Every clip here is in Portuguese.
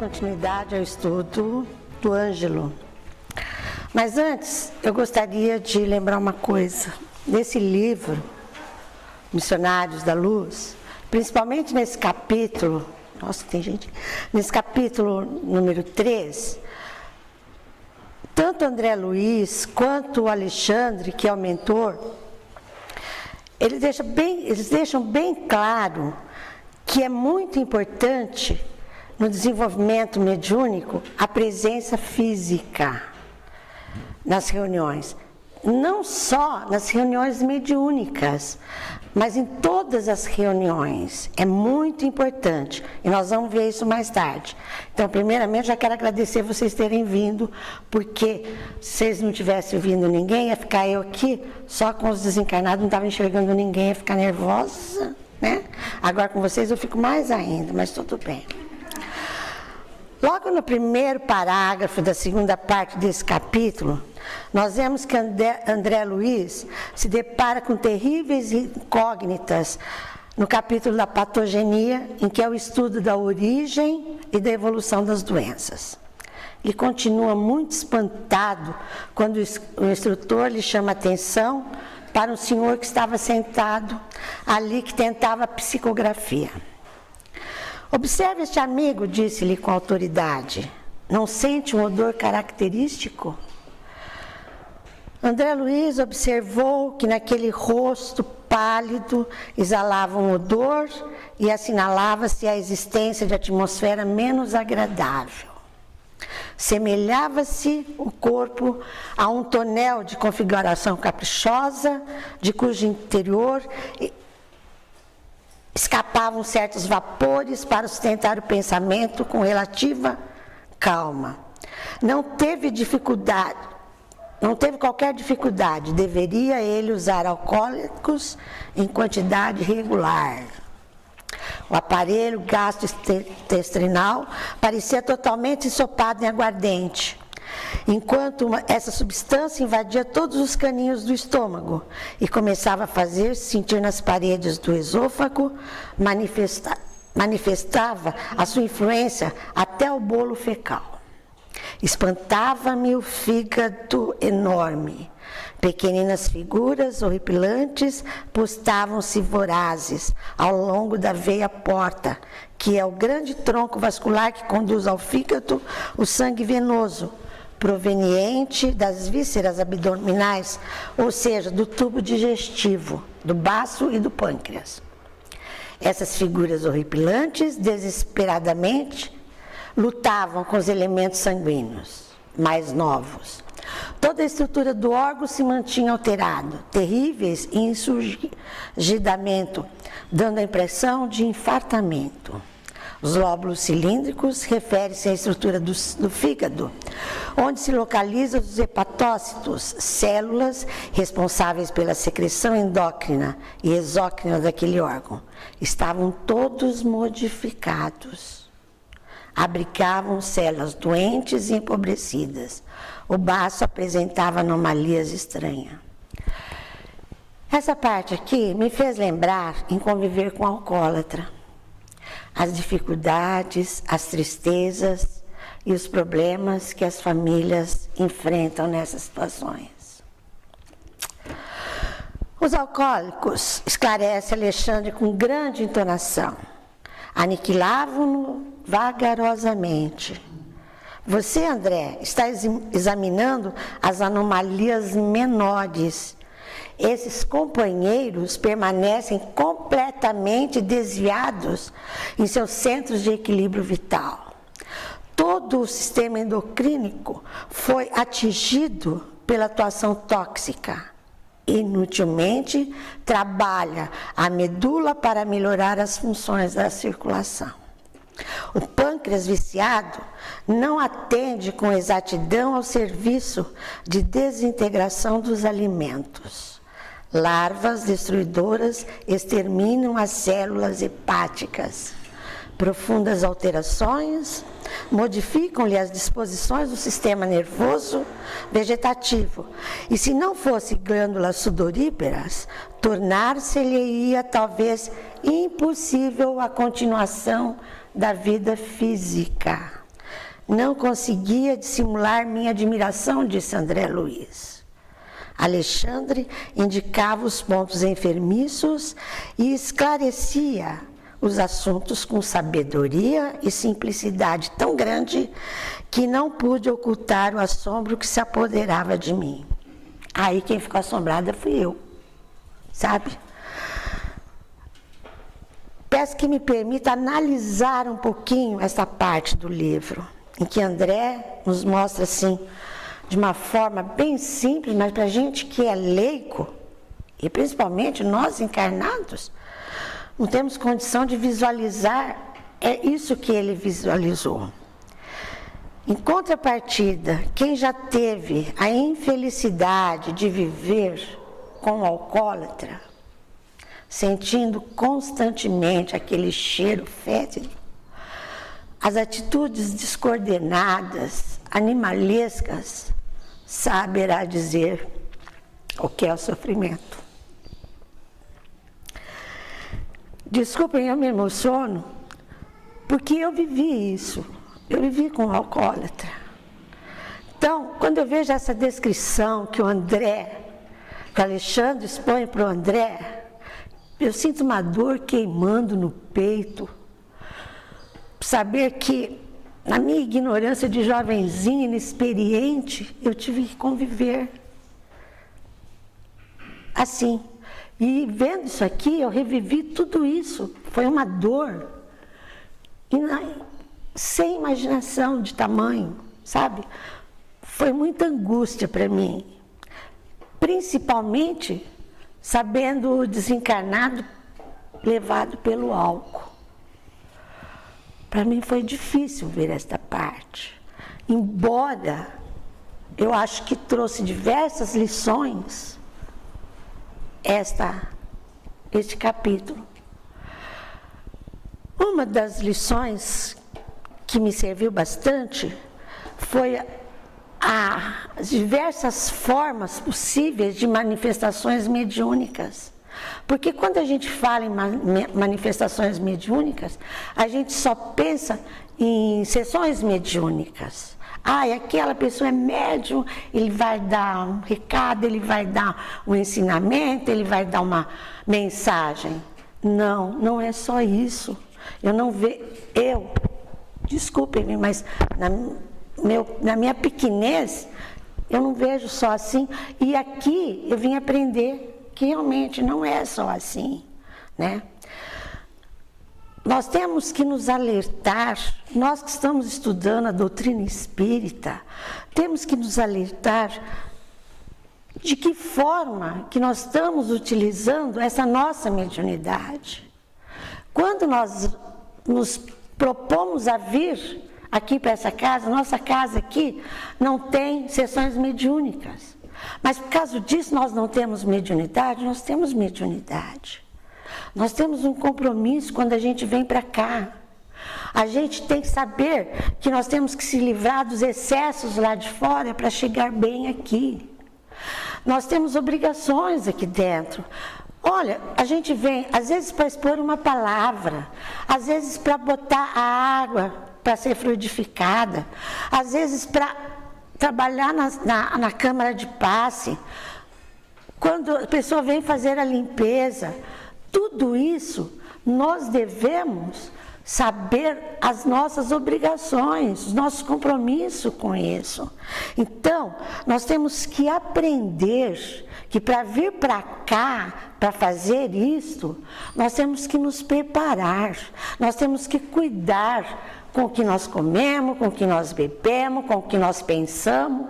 continuidade ao estudo do Ângelo. Mas antes, eu gostaria de lembrar uma coisa. Nesse livro, Missionários da Luz, principalmente nesse capítulo, nesse capítulo número 3, tanto André Luiz quanto o Alexandre, que é o mentor, eles deixam bem claro que é muito importante no desenvolvimento mediúnico a presença física nas reuniões. Não só nas reuniões mediúnicas, mas em todas as reuniões. É muito importante. E nós vamos ver isso mais tarde. Então, primeiramente, já quero agradecer vocês terem vindo, porque se vocês não tivessem vindo ninguém, ia ficar eu aqui, só com os desencarnados, não estava enxergando ninguém, ia ficar nervosa, né? Agora com vocês eu fico mais ainda, mas tudo bem. Logo no primeiro parágrafo da segunda parte desse capítulo, nós vemos que André Luiz se depara com terríveis incógnitas no capítulo da patogenia, em que é o estudo da origem e da evolução das doenças. Ele continua muito espantado quando o instrutor lhe chama a atenção para um senhor que estava sentado ali, que tentava psicografia. Observe este amigo, disse-lhe com autoridade. Não sente um odor característico? André Luiz observou que naquele rosto pálido exalava um odor e assinalava-se a existência de atmosfera menos agradável. Semelhava-se o corpo a um tonel de configuração caprichosa, de cujo interior escapavam certos vapores para sustentar o pensamento com relativa calma. Não teve qualquer dificuldade, deveria ele usar alcoólicos em quantidade regular. O aparelho gastrointestinal parecia totalmente ensopado em aguardente, enquanto essa substância invadia todos os caninhos do estômago e começava a fazer-se sentir nas paredes do esôfago, manifestava a sua influência até o bolo fecal. Espantava-me o fígado enorme. Pequeninas figuras horripilantes postavam-se vorazes ao longo da veia porta, que é o grande tronco vascular que conduz ao fígado o sangue venoso, proveniente das vísceras abdominais, ou seja, do tubo digestivo, do baço e do pâncreas. Essas figuras horripilantes, desesperadamente, lutavam com os elementos sanguíneos mais novos. Toda a estrutura do órgão se mantinha alterada, terríveis em insurgidamento, dando a impressão de infartamento. Os lóbulos cilíndricos referem-se à estrutura do fígado, onde se localizam os hepatócitos, células responsáveis pela secreção endócrina e exócrina daquele órgão. Estavam todos modificados. Abrigavam células doentes e empobrecidas. O baço apresentava anomalias estranhas. Essa parte aqui me fez lembrar em conviver com alcoólatra. As dificuldades, as tristezas e os problemas que as famílias enfrentam nessas situações. Os alcoólicos, esclarece Alexandre com grande entonação, aniquilavam-no vagarosamente. Você, André, está examinando as anomalias menores. Esses companheiros permanecem completamente desviados em seus centros de equilíbrio vital. Todo o sistema endocrínico foi atingido pela atuação tóxica. Inutilmente trabalha a medula para melhorar as funções da circulação. O pâncreas viciado não atende com exatidão ao serviço de desintegração dos alimentos. Larvas destruidoras exterminam as células hepáticas. Profundas alterações modificam-lhe as disposições do sistema nervoso vegetativo. E se não fossem glândulas sudoríparas, tornar-se-lhe-ia talvez impossível a continuação da vida física. Não conseguia dissimular minha admiração, disse André Luiz. Alexandre indicava os pontos enfermiços e esclarecia os assuntos com sabedoria e simplicidade tão grande que não pude ocultar o assombro que se apoderava de mim. Aí quem ficou assombrada fui eu, sabe? Peço que me permita analisar um pouquinho essa parte do livro, em que André nos mostra assim, de uma forma bem simples, mas para a gente que é leigo, e principalmente nós encarnados, não temos condição de visualizar, é isso que ele visualizou. Em contrapartida, quem já teve a infelicidade de viver com o alcoólatra, sentindo constantemente aquele cheiro fétido, as atitudes descoordenadas, animalescas, saberá dizer o que é o sofrimento. Desculpem, eu me emociono, porque eu vivi isso. Eu vivi com um alcoólatra. Então, quando eu vejo essa descrição que o Alexandre expõe para o André, eu sinto uma dor queimando no peito. Saber que, na minha ignorância de jovenzinha, inexperiente, eu tive que conviver assim. E vendo isso aqui, eu revivi tudo isso. Foi uma dor. Sem imaginação de tamanho, sabe? Foi muita angústia para mim. Principalmente sabendo o desencarnado levado pelo álcool. Para mim foi difícil ver esta parte. Embora eu acho que trouxe diversas lições este capítulo. Uma das lições que me serviu bastante foi as diversas formas possíveis de manifestações mediúnicas. Porque quando a gente fala em manifestações mediúnicas, a gente só pensa em sessões mediúnicas. Aquela pessoa é médium, ele vai dar um recado, ele vai dar um ensinamento, ele vai dar uma mensagem. Não, não é só isso. Desculpem-me, mas na minha pequenez, eu não vejo só assim. E aqui eu vim aprender que realmente não é só assim, né? Nós temos que nos alertar, nós que estamos estudando a doutrina espírita, temos que nos alertar de que forma que nós estamos utilizando essa nossa mediunidade. Quando nós nos propomos a vir aqui para essa casa, nossa casa aqui não tem sessões mediúnicas. Mas por causa disso nós não temos mediunidade? Nós temos mediunidade. Nós temos um compromisso quando a gente vem para cá. A gente tem que saber que nós temos que se livrar dos excessos lá de fora para chegar bem aqui. Nós temos obrigações aqui dentro. Olha, a gente vem, às vezes para expor uma palavra, às vezes para botar a água para ser fluidificada, às vezes para trabalhar na câmara de passe, quando a pessoa vem fazer a limpeza, tudo isso nós devemos saber as nossas obrigações, os nossos compromissos com isso. Então, nós temos que aprender que para vir para cá, para fazer isto, nós temos que nos preparar, nós temos que cuidar com o que nós comemos, com o que nós bebemos, com o que nós pensamos,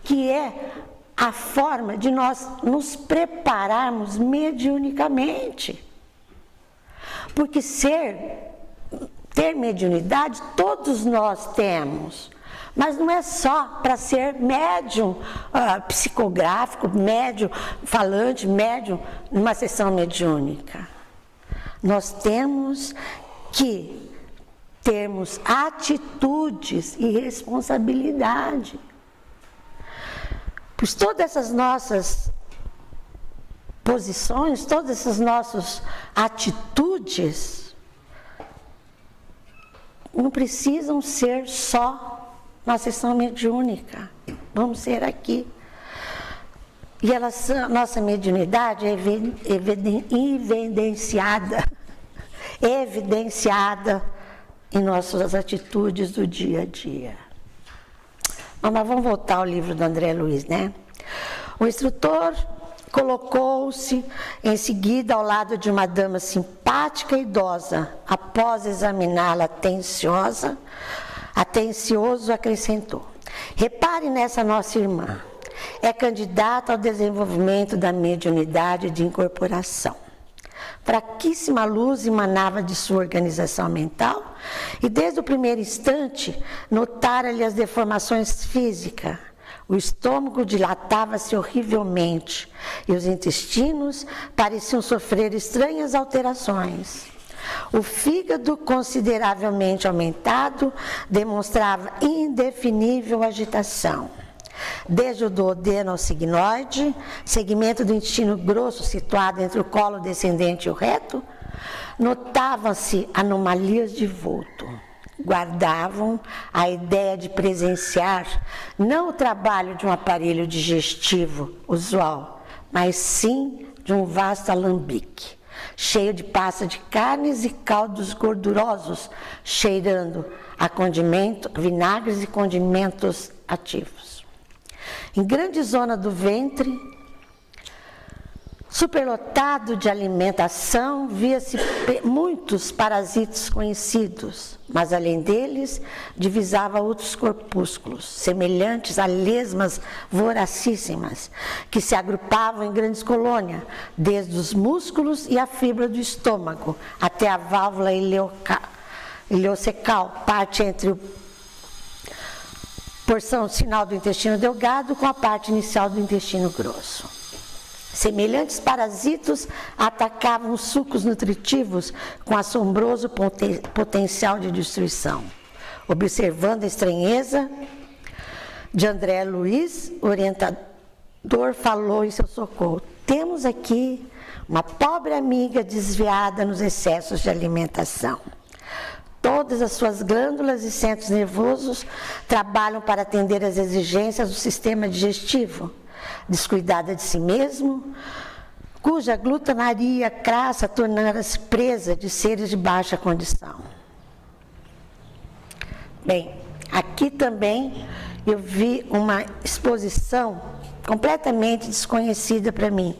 que é a forma de nós nos prepararmos mediunicamente. Porque ter mediunidade, todos nós temos, mas não é só para ser médium psicográfico, médium falante, médium numa sessão mediúnica. Nós temos que termos atitudes e responsabilidade. Pois todas essas nossas posições, todas essas nossas atitudes não precisam ser só Nossa sessão mediúnica. Vamos ser aqui. E nossa mediunidade é evidenciada em nossas atitudes do dia a dia. Mas vamos voltar ao livro do André Luiz, né? O instrutor colocou-se em seguida ao lado de uma dama simpática e idosa. Após examiná-la atencioso acrescentou: repare nessa nossa irmã. É candidata ao desenvolvimento da mediunidade de incorporação. Fraquíssima luz emanava de sua organização mental e desde o primeiro instante notara-lhe as deformações físicas. O estômago dilatava-se horrivelmente e os intestinos pareciam sofrer estranhas alterações. O fígado, consideravelmente aumentado, demonstrava indefinível agitação. Desde o duodeno ao sigmoide, segmento do intestino grosso situado entre o colo descendente e o reto, notavam-se anomalias de vulto. Guardavam a ideia de presenciar não o trabalho de um aparelho digestivo usual, mas sim de um vasto alambique, cheio de pasta de carnes e caldos gordurosos, cheirando a condimento, vinagres e condimentos ativos. Em grande zona do ventre, superlotado de alimentação, via-se muitos parasitas conhecidos, mas além deles, divisava outros corpúsculos, semelhantes a lesmas voracíssimas, que se agrupavam em grandes colônias, desde os músculos e a fibra do estômago, até a válvula ileocecal, parte entre o porção sinal do intestino delgado com a parte inicial do intestino grosso. Semelhantes parasitos atacavam os sucos nutritivos com assombroso potencial de destruição. Observando a estranheza de André Luiz, o orientador falou em seu socorro: temos aqui uma pobre amiga desviada nos excessos de alimentação. Todas as suas glândulas e centros nervosos trabalham para atender às exigências do sistema digestivo. Descuidada de si mesmo, cuja glutonaria crassa tornara-se presa de seres de baixa condição. Bem, aqui também eu vi uma exposição completamente desconhecida para mim,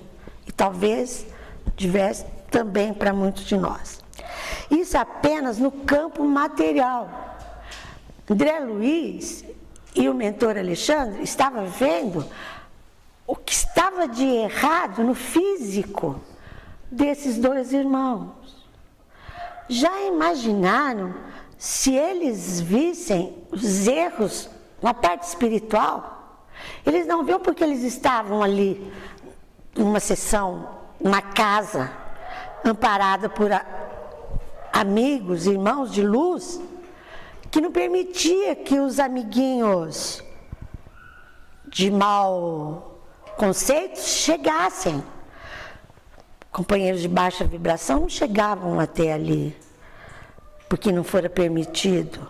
e talvez tivesse também para muitos de nós. Isso apenas no campo material. André Luiz e o mentor Alexandre estavam vendo o que estava de errado no físico desses dois irmãos. Já imaginaram se eles vissem os erros na parte espiritual? Eles não viam porque eles estavam ali numa sessão, numa casa, amparada por amigos, irmãos de luz, que não permitia que os amiguinhos de mau conceito chegassem. Companheiros de baixa vibração não chegavam até ali, porque não fora permitido.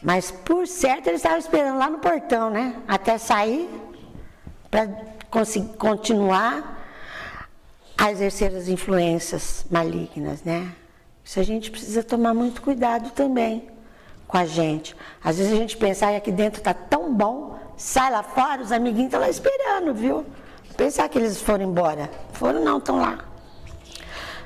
Mas, por certo, eles estavam esperando lá no portão, né? Até sair, para continuar a exercer as influências malignas, né? Isso a gente precisa tomar muito cuidado também com a gente. Às vezes a gente pensa que aqui dentro está tão bom, sai lá fora, os amiguinhos estão lá esperando, viu? Pensar que eles foram embora. Foram não, estão lá.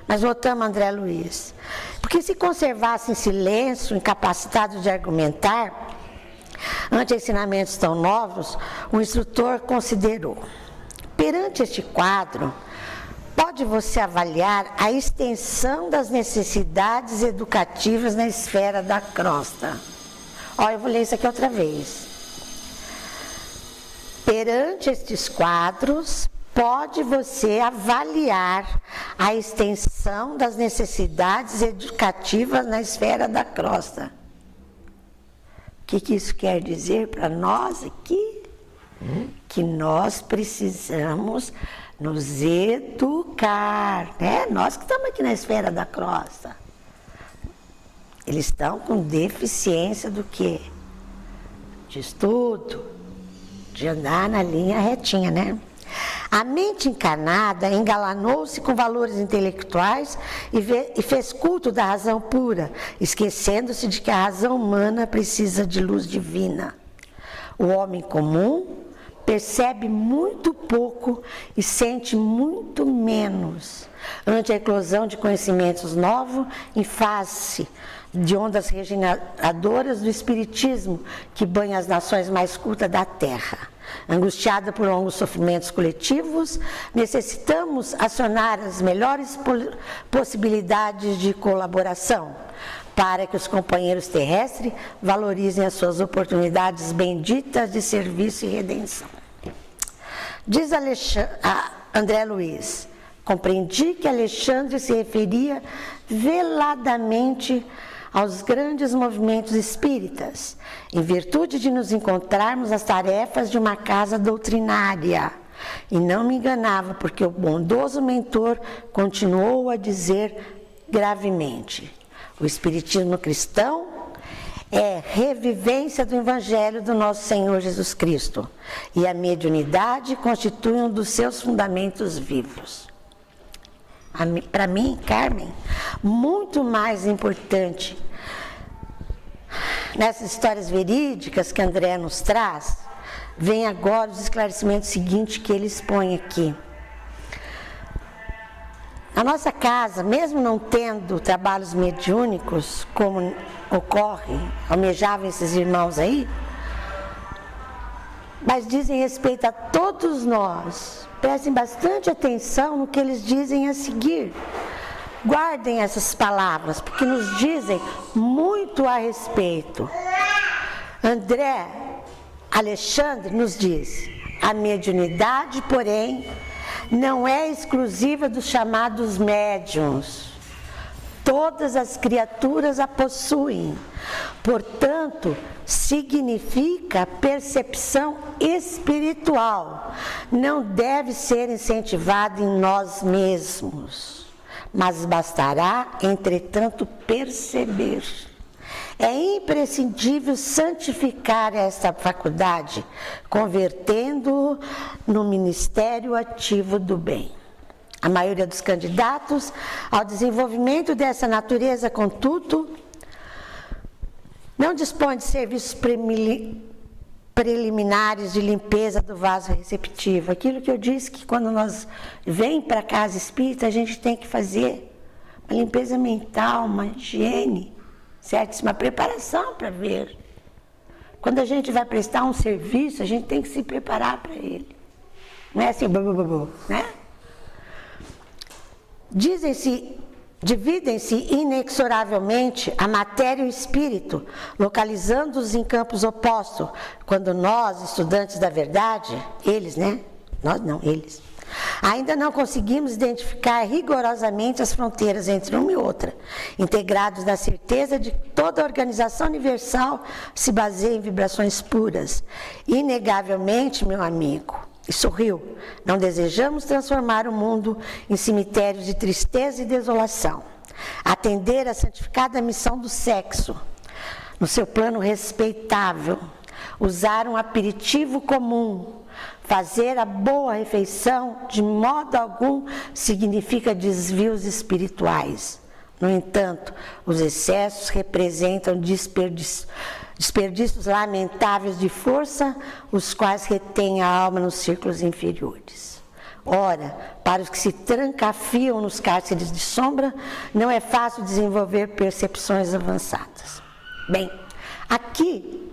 Mas voltamos a André Luiz. Porque se conservasse em silêncio, incapacitado de argumentar, ante ensinamentos tão novos, o instrutor considerou: perante este quadro, pode você avaliar a extensão das necessidades educativas na esfera da crosta. Olha, eu vou ler isso aqui outra vez. Perante estes quadros, pode você avaliar a extensão das necessidades educativas na esfera da crosta. O que isso quer dizer para nós aqui? Que nós precisamos nos educar, né? Nós que estamos aqui na esfera da crosta. Eles estão com deficiência do quê? de estudo, de andar na linha retinha, né? A mente encarnada engalanou-se com valores intelectuais e fez culto da razão pura, esquecendo-se de que a razão humana precisa de luz divina. O homem comum percebe muito pouco e sente muito menos ante a eclosão de conhecimentos novos em face de ondas regeneradoras do espiritismo que banha as nações mais cultas da terra. Angustiada por longos sofrimentos coletivos, necessitamos acionar as melhores possibilidades de colaboração para que os companheiros terrestres valorizem as suas oportunidades benditas de serviço e redenção. Diz André Luiz: compreendi que Alexandre se referia veladamente aos grandes movimentos espíritas, em virtude de nos encontrarmos as tarefas de uma casa doutrinária. E não me enganava, porque o bondoso mentor continuou a dizer gravemente: o espiritismo cristão é revivência do Evangelho do nosso Senhor Jesus Cristo, e a mediunidade constitui um dos seus fundamentos vivos. Para mim, Carmen, muito mais importante nessas histórias verídicas que André nos traz, vem agora os esclarecimentos seguintes que ele expõe aqui. A nossa casa, mesmo não tendo trabalhos mediúnicos, como ocorre, almejavam esses irmãos aí, mas dizem respeito a todos nós. Prestem bastante atenção no que eles dizem a seguir. Guardem essas palavras, porque nos dizem muito a respeito. Alexandre nos diz: a mediunidade, porém, não é exclusiva dos chamados médiuns. Todas as criaturas a possuem. Portanto, significa percepção espiritual. Não deve ser incentivada em nós mesmos, mas bastará, entretanto, perceber. É imprescindível santificar esta faculdade, convertendo-o no ministério ativo do bem. A maioria dos candidatos ao desenvolvimento dessa natureza, contudo, não dispõe de serviços preliminares de limpeza do vaso receptivo. Aquilo que eu disse, que quando nós vem para a casa espírita, a gente tem que fazer uma limpeza mental, uma higiene, certo? Uma preparação para ver. Quando a gente vai prestar um serviço, a gente tem que se preparar para ele. Não é assim, né? Dividem-se inexoravelmente a matéria e o espírito, localizando-os em campos opostos, quando nós, estudantes da verdade, eles, né? Nós não, eles, ainda não conseguimos identificar rigorosamente as fronteiras entre uma e outra, integrados na certeza de que toda a organização universal se baseia em vibrações puras. Inegavelmente, meu amigo, e sorriu, não desejamos transformar o mundo em cemitérios de tristeza e desolação. Atender à santificada missão do sexo, no seu plano respeitável, usar um aperitivo comum, fazer a boa refeição, de modo algum significa desvios espirituais. No entanto, os excessos representam desperdícios lamentáveis de força, os quais retêm a alma nos círculos inferiores. Ora, para os que se trancafiam nos cárceres de sombra, não é fácil desenvolver percepções avançadas. Bem, aqui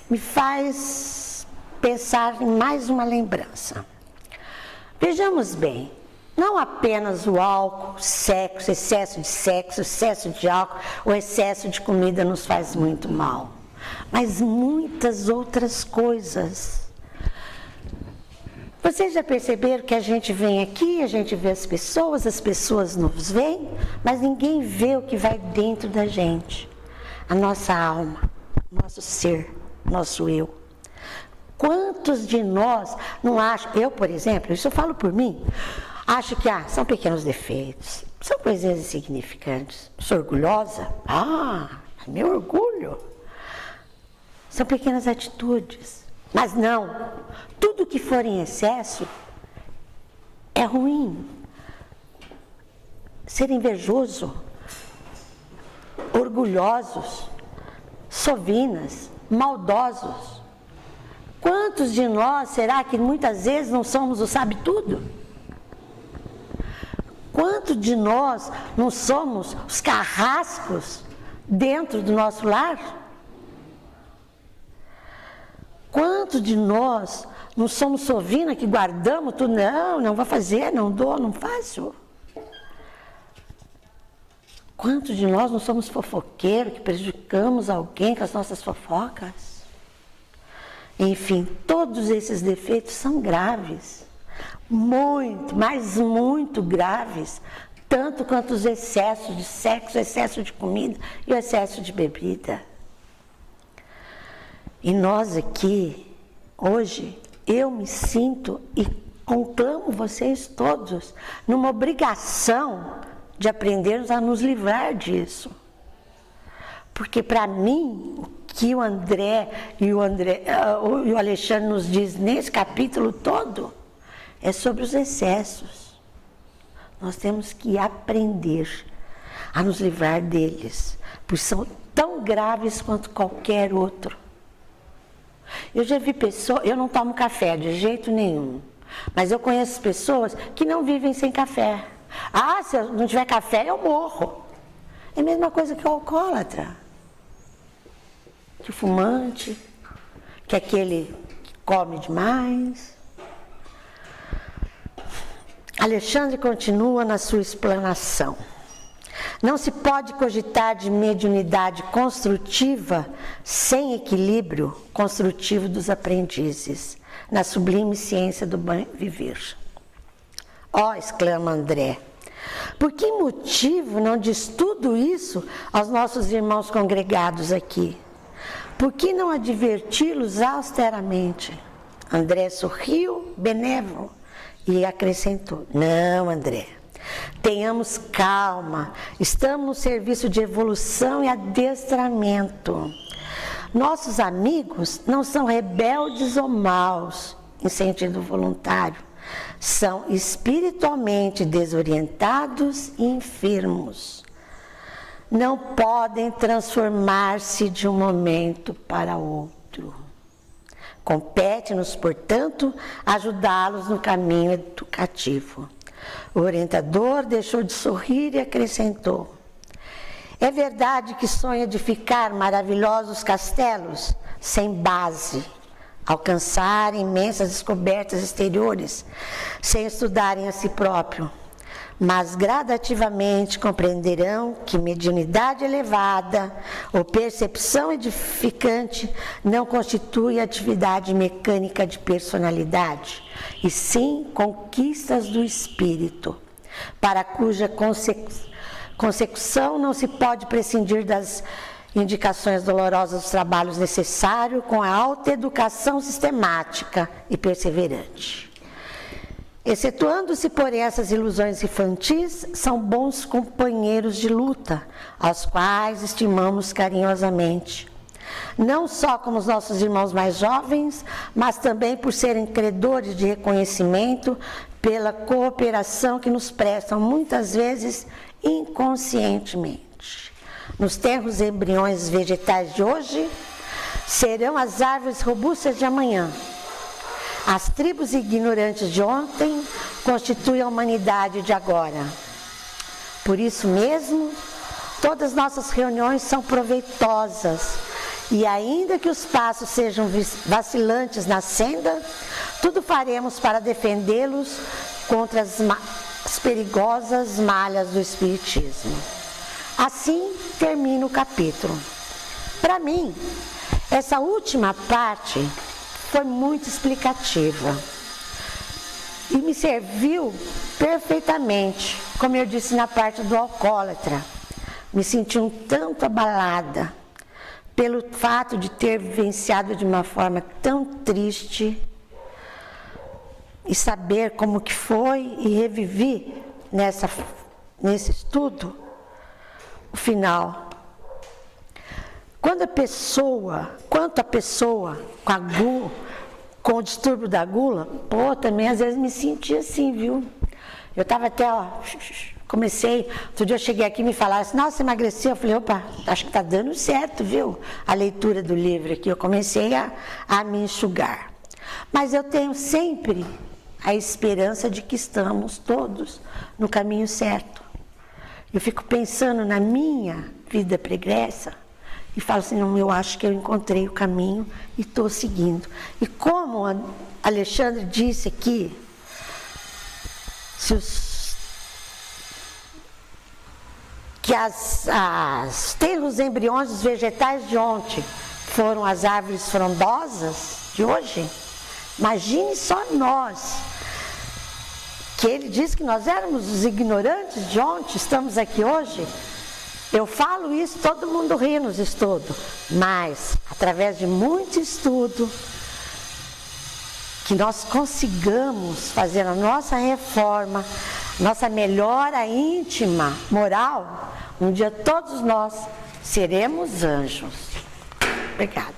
me faz pensar em mais uma lembrança. Vejamos bem, não apenas o álcool, sexo, excesso de álcool, o excesso de comida nos faz muito mal, mas muitas outras coisas. Vocês já perceberam que a gente vem aqui, a gente vê as pessoas nos veem, mas ninguém vê o que vai dentro da gente. A nossa alma, nosso ser, nosso eu. Quantos de nós não acham, eu, por exemplo, isso eu falo por mim, acho que são pequenos defeitos, são coisinhas insignificantes. Sou orgulhosa? É meu orgulho. São pequenas atitudes. Mas não, tudo que for em excesso é ruim. Ser invejoso, orgulhosos, sovinas, maldosos. Quantos de nós será que muitas vezes não somos o sabe-tudo? Quantos de nós não somos os carrascos dentro do nosso lar? Quantos de nós não somos sovina que guardamos tudo? Não vou fazer, não dou, não faço. Quantos de nós não somos fofoqueiros que prejudicamos alguém com as nossas fofocas? Enfim, todos esses defeitos são graves. Muito, mas muito graves, tanto quanto os excessos de sexo, o excesso de comida e o excesso de bebida. E nós aqui, hoje, eu me sinto e conclamo vocês todos numa obrigação de aprendermos a nos livrar disso. Porque para mim, o que o André e o Alexandre nos diz nesse capítulo todo, é sobre os excessos. Nós temos que aprender a nos livrar deles, pois são tão graves quanto qualquer outro. Eu já vi pessoas, eu não tomo café de jeito nenhum, mas eu conheço pessoas que não vivem sem café. Se eu não tiver café, eu morro. É a mesma coisa que o alcoólatra, que o fumante, que aquele que come demais. Alexandre continua na sua explanação. Não se pode cogitar de mediunidade construtiva sem equilíbrio construtivo dos aprendizes, na sublime ciência do bem viver. Exclama André, por que motivo não diz tudo isso aos nossos irmãos congregados aqui? Por que não adverti-los austeramente? André sorriu, benévolo, e acrescentou, não, André, tenhamos calma, estamos no serviço de evolução e adestramento. Nossos amigos não são rebeldes ou maus, em sentido voluntário, são espiritualmente desorientados e enfermos. Não podem transformar-se de um momento para outro. Compete-nos, portanto, ajudá-los no caminho educativo. O orientador deixou de sorrir e acrescentou, é verdade que sonha edificar maravilhosos castelos sem base, alcançar imensas descobertas exteriores, sem estudarem a si próprio, mas gradativamente compreenderão que mediunidade elevada ou percepção edificante não constitui atividade mecânica de personalidade, e sim conquistas do espírito, para cuja consecução não se pode prescindir das indicações dolorosas dos trabalhos necessários com a alta educação sistemática e perseverante. Excetuando-se por essas ilusões infantis, são bons companheiros de luta, aos quais estimamos carinhosamente. Não só como os nossos irmãos mais jovens, mas também por serem credores de reconhecimento pela cooperação que nos prestam muitas vezes inconscientemente. Nos tenros embriões vegetais de hoje, serão as árvores robustas de amanhã. As tribos ignorantes de ontem constituem a humanidade de agora. Por isso mesmo, todas nossas reuniões são proveitosas, e ainda que os passos sejam vacilantes na senda, tudo faremos para defendê-los contra as perigosas malhas do espiritismo. Assim termina o capítulo. Para mim, essa última parte foi muito explicativa e me serviu perfeitamente, como eu disse na parte do alcoólatra. Me senti um tanto abalada pelo fato de ter vivenciado de uma forma tão triste e saber como que foi, e revivi nesse estudo o final. quanto a pessoa com o distúrbio da gula, também às vezes me senti assim, viu? Eu estava até, comecei, outro dia eu cheguei aqui e me falaram assim, nossa, você emagreceu? Eu falei, opa, acho que está dando certo, viu? A leitura do livro aqui, eu comecei a me enxugar. Mas eu tenho sempre a esperança de que estamos todos no caminho certo. Eu fico pensando na minha vida pregressa e falo assim, não, eu acho que eu encontrei o caminho e estou seguindo. E como Alexandre disse aqui, os embriões dos vegetais de ontem foram as árvores frondosas de hoje, imagine só nós, que ele disse que nós éramos os ignorantes de ontem, estamos aqui hoje. Eu falo isso, todo mundo ri nos estudos, mas através de muito estudo, que nós consigamos fazer a nossa reforma, nossa melhora íntima, moral, um dia todos nós seremos anjos. Obrigada.